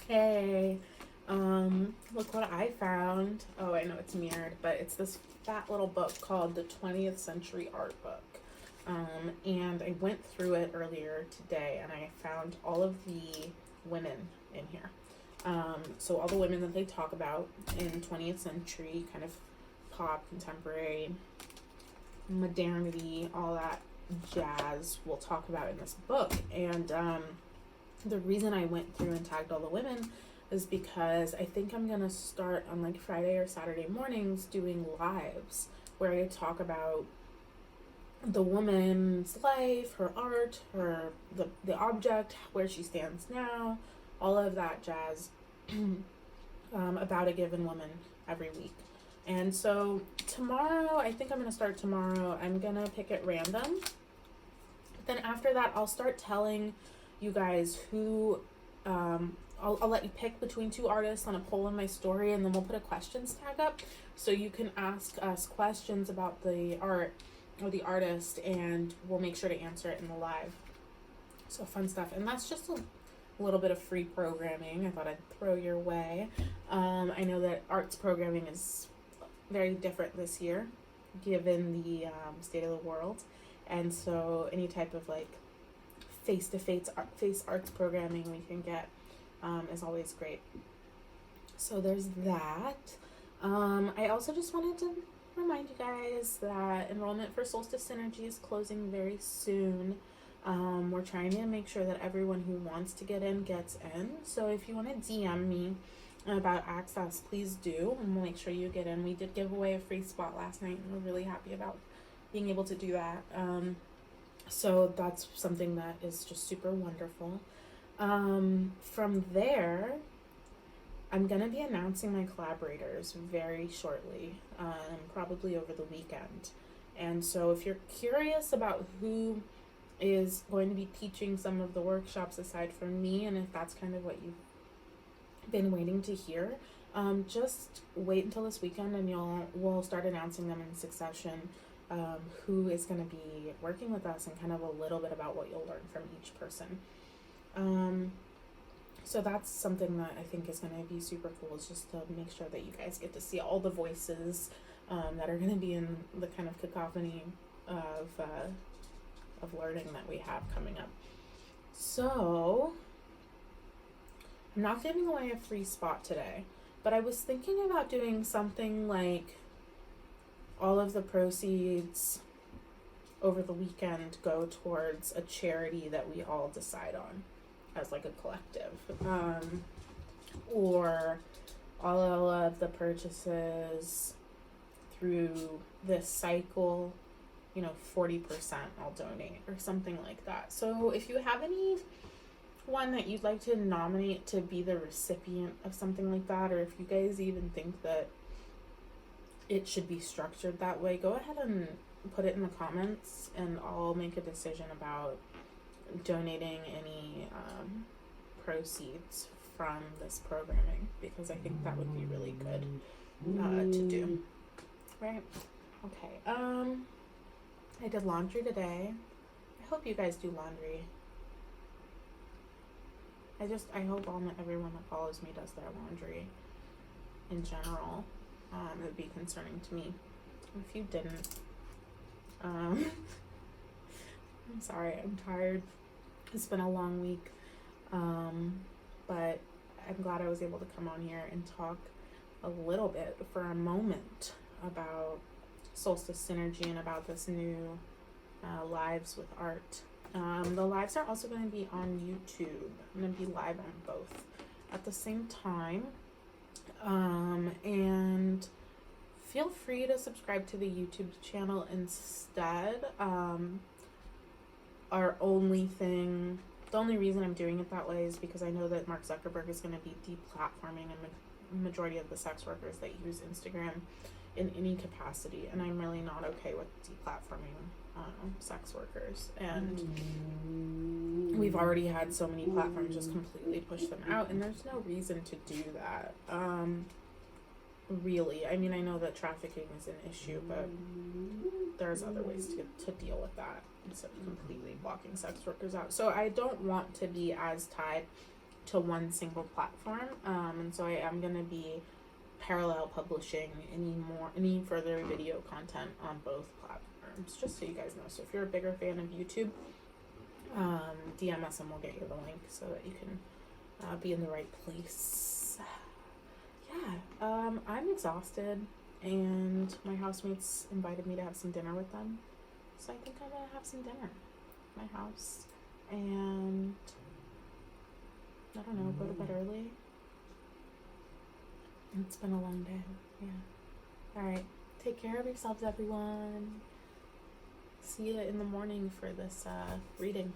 Hey, look what I found. Oh, I know it's mirrored, but it's this fat little book called the 20th Century Artbook. And I went through it earlier today and I found all of the women in here. So all the women that they talk about in 20th century, kind of pop, contemporary, modernity, all that jazz we'll talk about in this book. And the reason I went through and tagged all the women is because I think I'm gonna start on like Friday or Saturday mornings doing lives where I talk about the woman's life, her art, the object, where she stands now, all of that jazz about a given woman every week. And so tomorrow, I think I'm gonna start tomorrow. I'm gonna pick at random. Then after that, I'll start telling you guys who I'll let you pick between two artists on a poll in my story, and then we'll put a questions tag up so you can ask us questions about the art or the artist, and we'll make sure to answer it in the live. So fun stuff. And that's just a little bit of free programming I thought I'd throw your way. I know that arts programming is very different this year given the state of the world, and so any type of like face-to-face arts programming we can get is always great. So there's that. I also just wanted to remind you guys that enrollment for Solstice Synergy is closing very soon. We're trying to make sure that everyone who wants to get in gets in. So if you want to DM me about access, please do, and we'll make sure you get in. We did give away a free spot last night, and we're really happy about being able to do that. So that's something that is just super wonderful. From there, I'm going to be announcing my collaborators very shortly, probably over the weekend. And so if you're curious about who is going to be teaching some of the workshops aside from me, and if that's kind of what you've been waiting to hear, just wait until this weekend and we'll start announcing them in succession, who is going to be working with us and kind of a little bit about what you'll learn from each person. So that's something that I think is going to be super cool, is just to make sure that you guys get to see all the voices that are going to be in the kind of cacophony of learning that we have coming up. So I'm not giving away a free spot today, but I was thinking about doing something like all of the proceeds over the weekend go towards a charity that we all decide on as like a collective, or all of the purchases through this cycle, 40% I'll donate or something like that. So if you have anyone that you'd like to nominate to be the recipient of something like that, or if you guys even think that it should be structured that way, go ahead and put it in the comments, and I'll make a decision about donating any proceeds from this programming, because I think that would be really good to do. Right? Okay. I did laundry today. I hope you guys do laundry. I hope everyone that follows me does their laundry in general. It would be concerning to me if you didn't. I'm sorry, I'm tired. It's been a long week, but I'm glad I was able to come on here and talk a little bit for a moment about Solstice Synergy and about this new Lives with Art. The lives are also going to be on YouTube. I'm going to be live on both at the same time. And feel free to subscribe to the YouTube channel instead. The only reason I'm doing it that way is because I know that Mark Zuckerberg is going to be deplatforming a majority of the sex workers that use Instagram in any capacity, and I'm really not okay with deplatforming sex workers. And we've already had so many platforms just completely push them out, and there's no reason to do that. Really, I mean, I know that trafficking is an issue, but there's other ways to deal with that instead of completely blocking sex workers out. So I don't want to be as tied to one single platform. And so I am going to be parallel publishing any further video content on both platforms, just so you guys know. So if you're a bigger fan of YouTube, DM us and we'll get you the link so that you can be in the right place. Yeah, I'm exhausted, and my housemates invited me to have some dinner with them, so I think I'm gonna have some dinner at my house, and I don't know, go to bed early. It's been a long day. Yeah. All right. Take care of yourselves, everyone. See you in the morning for this reading.